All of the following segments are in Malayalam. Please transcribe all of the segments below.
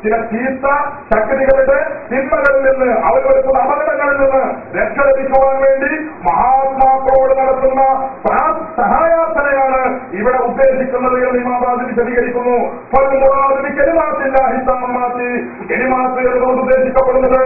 ചില ചീത്ത ശക്തികളുടെ തിന്മകളിൽ നിന്ന് അവർ വരുത്തുന്ന അപകടങ്ങളിൽ നിന്ന് രക്ഷ ലഭിക്കുവാൻ വേണ്ടി മഹാത്മാക്കളോട് നടത്തുന്ന സഹായാർത്ഥനയാണ് ഇവിടെ ഉദ്ദേശിക്കുന്നത് എന്ന് ഇമാം റാസി വിശദീകരിക്കുന്നു. ഉദ്ദേശിക്കപ്പെടുന്നത്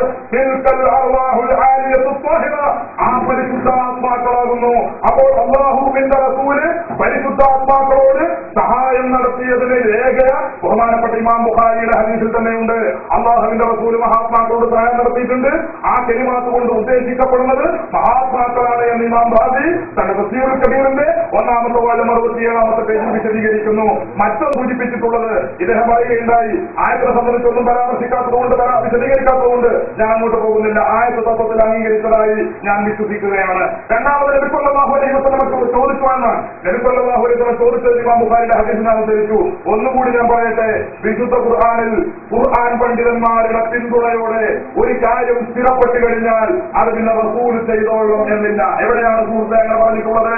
ആ പരിശുദ്ധാത്മാക്കളാകുന്നു. അപ്പോൾ അല്ലാഹുവിന്റെ റസൂല് പരിശുദ്ധാത്മാക്കളോട് സഹായം നടത്തിയതിന് രേഖ ബഹുമാനപ്പെട്ട ഇമാം ബുഖാരിയുടെ ഹദീസിൽ തന്നെയുണ്ട്. അല്ലാഹുവിന്റെ റസൂല് മഹാത്മാക്കളോട് സഹായം നടത്തിയിട്ടുണ്ട്. ആ കലിമാത്ത് കൊണ്ട് ഉദ്ദേശിക്കപ്പെടുന്നത് മഹാത്മാക്കളാണ് എന്ന് ഇമാം റാസി തന്റെ തഫ്സീറുൽ കബീറിന്റെ 1-ാമത്തെ വാല്യം 67-ാമത്തെ പേജിൽ വിശദീകരിക്കുന്നു. മറ്റൊന്ന് സൂചിപ്പിച്ചിട്ടുള്ളത് ഇദ്ദേഹം പറയുകയുണ്ടായി, ആയത്തിനെ സംബന്ധിച്ചൊന്നും പരാമർശിക്കാത്തതുകൊണ്ട് വിശദീകരിക്കാത്തതുകൊണ്ട് ഞാൻ അങ്ങോട്ട് പോകുന്നില്ല. ആയത്ത് തത്വത്തിൽ അംഗീകരിച്ചതായി ഞാൻ വിശ്വസിക്കുകയാണ്. രണ്ടാമത് നബി സല്ലല്ലാഹു അലൈഹി വസല്ലം ചോദിച്ചുവെന്ന് നബി സല്ലല്ലാഹു അലൈഹി വസല്ലം ചോദിച്ചത് ഇമാം ബുഖാരിയുടെ ഹദീസിനെ അനുസരിച്ചു. ഒന്നുകൂടി ഞാൻ പറയട്ടെ, വിശുദ്ധ ഖുർആനിൽ ഖുർആൻ പണ്ഡിതന്മാരുടെ പിന്തുണയോടെ ഒരു കാര്യം സ്ഥിരപ്പെട്ടു കഴിഞ്ഞാൽ അത് പിന്നെ റസൂൽ ചെയ്തോളണം എന്നില്ല. എവിടെയാണ് സുഹൃത്തെ അങ്ങനെ പറഞ്ഞിട്ടുള്ളത്?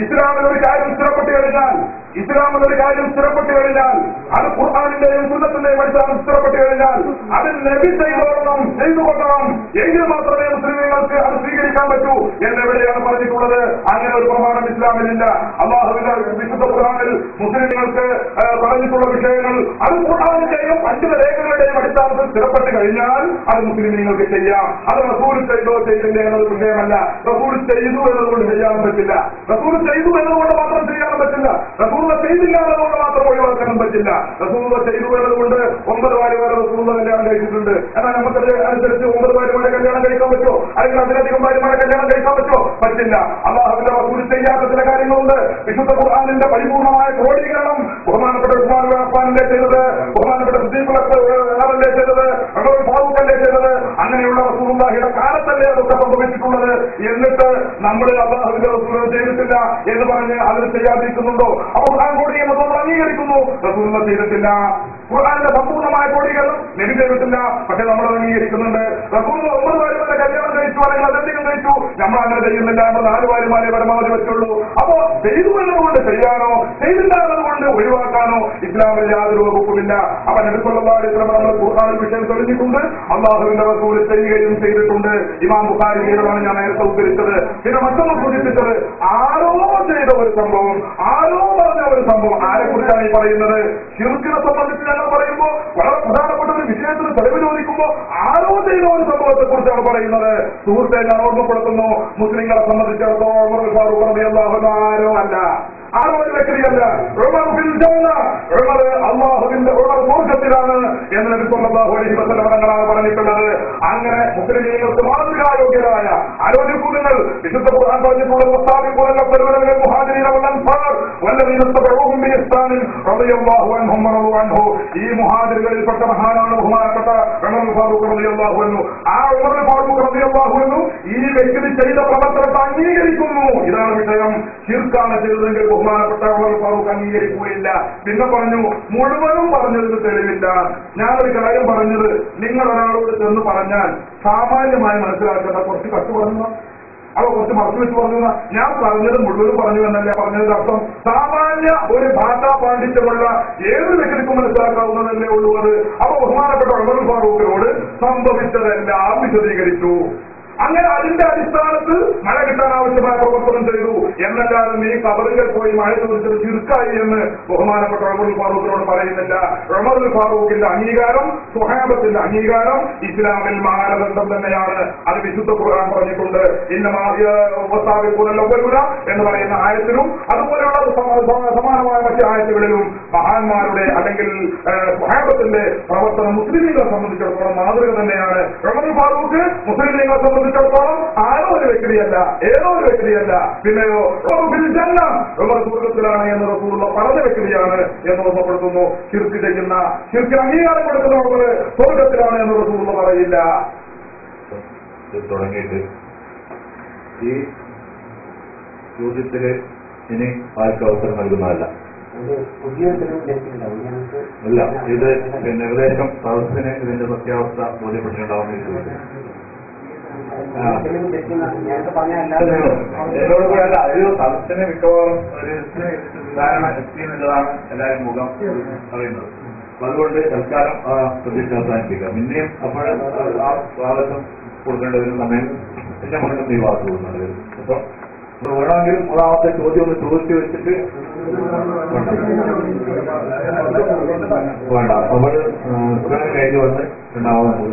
ഇസ്ലാമിൽ ഒരു കാര്യം സ്ഥിരപ്പെട്ടു കഴിഞ്ഞാൽ അത് ഖുർആനിന്റെയും സുന്നത്തിന്റെയും അടിസ്ഥാനം സ്ഥിരപ്പെട്ടു കഴിഞ്ഞാൽ അത് നബി ചെയ്തോളണം, ചെയ്തു കൊള്ളണം, എങ്കിൽ മാത്രമേ മുസ്ലിങ്ങൾക്ക് അത് സ്വീകരിക്കാൻ പറ്റൂ എന്നെവിടെയാണ് പറഞ്ഞിട്ടുള്ളത്? അങ്ങനെ ഒരു പ്രമാണം ഇസ്ലാമിലില്ല. അല്ലാഹുവിന്റെ വിശുദ്ധ ഖുർആനിൽ മുസ്ലിങ്ങൾക്ക് പറഞ്ഞിട്ടുള്ള വിഷയങ്ങൾ അത് ഖുർആനിന്റെയും പണ്ഡിത രേഖകളുടെയും അടിസ്ഥാനത്തിൽ സ്ഥിരപ്പെട്ടു കഴിഞ്ഞാൽ അത് മുസ്ലിങ്ങൾക്ക് ചെയ്യാം. അത് റസൂൽ ചെയ്തോ ചെയ്തില്ല എന്നൊരു വിഷയമല്ല. റസൂൽ ചെയ്തു എന്നതുകൊണ്ട് ചെയ്യാൻ പറ്റില്ല, റസൂൽ ചെയ്തു എന്നതുകൊണ്ട് മാത്രം ചെയ്യാനും പറ്റില്ല, റസൂൽ ചെയ്തില്ല എന്നതുകൊണ്ട് മാത്രം ഒഴിവാക്കാനും പറ്റില്ല. റസൂൽ ചെയ്തു എന്നതുകൊണ്ട് 9 ഭാര്യ വരെ റസൂൽ കല്യാണം കഴിച്ചിട്ടുണ്ട്. എന്നാൽ നമുക്ക് അനുസരിച്ച് 9 ഭാര്യമാരെ കല്യാണം കഴിക്കാൻ പറ്റുമോ? അല്ലെങ്കിൽ അതിലധികം ഭാര്യമാരെ കല്യാണം കഴിക്കാൻ പറ്റുമോ? പറ്റില്ല. അല്ലാഹുവിന്റെ റസൂൽ ചെയ്യാത്ത ചില കാര്യങ്ങളുണ്ട്. വിശുദ്ധ ഖുർആനിന്റെ പരിപൂർണമായ ക്രോഡീകരണം ബഹുമാനപ്പെട്ട ഉസ്മാൻ ഇബ്നു അഫ്ഫാനല്ലേ ചെയ്തത്, ബഹുമാനപ്പെട്ട സിദ്ദീഖ് അക്ബറല്ലേ ചെയ്തത്, ഉമർ ഫാറൂഖ് അല്ലേ ചെയ്തത്. അങ്ങനെയുള്ള റസൂലുള്ളാഹിയുടെ കാലത്തല്ലേ അതൊക്കെ സംഭവിച്ചിട്ടുള്ളത്. എന്നിട്ട് നമ്മൾ അല്ലാഹുവിന്റെ റസൂൽ ചെയ്തിട്ടില്ല എന്ന് പറഞ്ഞ് അതിന് ചെയ്യാതിരിക്കുന്നുണ്ടോ? അപ്പോൾ ഖുർആൻ ക്രോഡീകരണം നമ്മൾ അംഗീകരിക്കുന്നു, റസൂൽ ചെയ്തിട്ടില്ല. ഖുർആനിന്റെ സമ്പൂർണ്ണമായ ക്രോഡീകരണം നബി ചെയ്തിട്ടില്ല, പക്ഷെ നമ്മൾ അംഗീകരിക്കുന്നുണ്ട്. റസൂൽ 9 ഭാര്യമാരെ കല്യാണം കഴിച്ചു, അല്ലെങ്കിൽ അധികം കഴിച്ചു, നമ്മൾ അങ്ങനെ ചെയ്യുന്നില്ല. നമ്മൾ 4 ഭാര്യമാരെ പരമാവധി വെച്ചുള്ളൂ. അപ്പോ ചെയ്തു എന്നതുകൊണ്ട് ചെയ്യാനോ ചെയ്തില്ല എന്നതുകൊണ്ട് ഒഴിവാക്കാനോ ഇസ്ലാമിൽ യാതൊരു വകുപ്പുമില്ല. അപ്പൊ നബി സല്ലല്ലാഹു അലൈഹി വസല്ലം നമ്മൾ ഖുർആനിൽ വിഷയം തെളിഞ്ഞിട്ടുണ്ട്, അല്ലാഹുവിന്റെ റസൂൽ ചെയ്യുകയും ചെയ്തിട്ടുണ്ട്. ഇമാം ബുഖാരിയാണ് ഞാൻ നേരത്തെ ഉദ്ധരിച്ചത്. പിന്നെ മറ്റൊന്ന് സൂചിപ്പിച്ചത് ആരോ ചെയ്ത ഒരു സംഭവം, ആരോ പറഞ്ഞ ഒരു സംഭവം. ആരെക്കുറിച്ചാണ് ഈ പറയുന്നത്? ശിർക്കിനെ സംബന്ധിച്ച് ഞങ്ങൾ പറയുമ്പോൾ വളരെ പ്രധാനപ്പെട്ട ഒരു വിഷയത്തിന് തെളിവ് ചോദിക്കുമ്പോൾ ആരോ ചെയ്ത ഒരു സംഭവത്തെ കുറിച്ചാണ് പറയുന്നത്. സുഹൃത്തെ, ഞാൻ ഓർമ്മപ്പെടുത്തുന്നു, മുസ്ലിങ്ങളെ സംബന്ധിച്ചിടത്തോളം ഉമർ ഫാറൂഖ് റളിയല്ലാഹു അൻഹു ആരോ അല്ല, ആരോ ഒരു വ്യക്തിയല്ല. അള്ളാഹുവിന്റെ സ്വർഗ്ഗത്തിലാണ് എന്ന് നബി സല്ലല്ലാഹു അലൈഹി വസല്ലം തങ്ങളാണ് പറഞ്ഞിട്ടുള്ളത്. അങ്ങനെ മുസ്ലിമീങ്ങൾക്ക് മാതൃകായോഗ്യരായ ആരോഗ്യങ്ങൾ വിശുദ്ധ ഖുർആൻ പറഞ്ഞിട്ടുള്ളത് ഈ മുഹാജിറുകളിൽപ്പെട്ട മഹാനാണ് ബഹുമാനപ്പെട്ട ഉമർ ഫാറൂഖ് റളിയല്ലാഹു അൻഹു. ആ ഉമർ ഫാറൂഖ് റളിയല്ലാഹു അൻഹു ഈ വ്യക്തി ചെയ്ത പ്രവർത്തനത്തെ അംഗീകരിക്കുന്നു. ഇതാണ് വിഷയം. ശിർക്കാണ് ചെയ്തതെങ്കിൽ ബഹുമാനപ്പെട്ട ഉമർ ഫാറൂഖ് അംഗീകരിക്കുകയില്ല. പിന്നെ പറഞ്ഞു, മുഴുവനും പറഞ്ഞതിന് തെളിവില്ല. ഞാനൊരു കാര്യം പറഞ്ഞത് നിങ്ങൾ ഒരാളോട് ചെന്ന് പറഞ്ഞാൽ സാമാന്യമായി മനസ്സിലാക്കേണ്ട കുറച്ച് കട്ട് പറഞ്ഞു, അവ കുറച്ച് മറച്ചു വെച്ച് പറഞ്ഞു. ഞാൻ പറഞ്ഞത് മുഴുവനും പറഞ്ഞു എന്നല്ല പറഞ്ഞതിന്റെ അർത്ഥം. സാമാന്യ ഒരു ഭാഷാ പാണ്ഡിത്യമുള്ള ഏത് വ്യക്തിക്കും മനസ്സിലാക്കാവുന്നതല്ലേ ഉള്ളൂ അത്. അപ്പൊ ബഹുമാനപ്പെട്ട ഉമർ ഫാറൂഖിനോട് സംഭവിച്ചതെല്ലാം വിശദീകരിച്ചു. അങ്ങനെ അതിന്റെ അടിസ്ഥാനത്തിൽ മഴ കിട്ടാൻ ആവശ്യമായ പ്രവർത്തനം ചെയ്തു എന്നല്ലാതെ നീ കബറുകൾ പോയി മഴ ചോദിച്ചത് ചുരുക്കായി എന്ന് ബഹുമാനപ്പെട്ട ഉമർ ഫാറൂഖിനോട് പറയുന്നില്ല. ഉമർ ഫാറൂഖിന്റെ അംഗീകാരം, സ്വഹാബത്തിന്റെ അംഗീകാരം ഇസ്ലാമിൽ മാനദണ്ഡം തന്നെയാണ്. അത് വിശുദ്ധ ഖുർആൻ പറഞ്ഞിട്ടുണ്ട്. എന്ന് പറയുന്ന ആയത്തിലും അതുപോലെയുള്ള സമാനമായ മറ്റ് ആയത്തുകളിലും മഹാന്മാരുടെ അല്ലെങ്കിൽ സ്വഹാബത്തിന്റെ പ്രവർത്തനം മുസ്ലിമീങ്ങളെ സംബന്ധിച്ചിടത്തോളം മാതൃക തന്നെയാണ്. ഉമർ ഫാറൂഖ് മുസ്ലിമീങ്ങളെ സംബന്ധിച്ചിടത്തോളം ആരോ ഒരു വ്യക്തിയല്ല, ഏതോ ഒരു വ്യക്തിയല്ല. പിന്നെയോ ഉമർ സ്വർഗ്ഗത്തിലാണ് എന്ന് റസൂലുള്ളാഹി പറഞ്ഞ വ്യക്തിയാണ് എന്ന് ഓർമ്മപ്പെടുത്തുന്നു. ശിർക്ക് ചെയ്യുന്ന, ശിർക്കിന് അംഗീകാരം കൊടുക്കുന്നവർ സ്വർഗ്ഗത്തിലാണ് എന്ന് റസൂലുള്ളാഹി പറയില്ല. തുടങ്ങിയിട്ട് ഈ ചോദ്യത്തില് ഇനി ആർക്കും അവസരം നൽകുന്നതല്ല. അല്ല, ഇത് പിന്നെ ഏകദേശം സദസ്സിന് ഇതിന്റെ സത്യാവസ്ഥ ബോധ്യപ്പെട്ടിട്ടുണ്ടാവുന്ന ഒരു സദസ്സിന് മിക്കവാറും ഒരു ധാരണ എത്തി എന്നുള്ളതാണ് എല്ലാവരും മുഖം അറിയുന്നത്. അതുകൊണ്ട് തൽക്കാലം പ്രതീക്ഷ അവസാനിപ്പിക്കാം. പിന്നെയും അപ്പോൾ ആ പ്രാവശ്യം കൊടുക്കേണ്ട ഒരു സമയം എന്റെ മുന്നിൽ നീ വാക്ക് പോകുന്നുണ്ട്. അപ്പൊ വേണമെങ്കിൽ മൂന്നാമത്തെ ചോദ്യം ഒന്ന് ചോദിച്ചു വെച്ചിട്ട് വേണ്ട. അവൾ കഴിഞ്ഞ് വന്ന് രണ്ടാമത്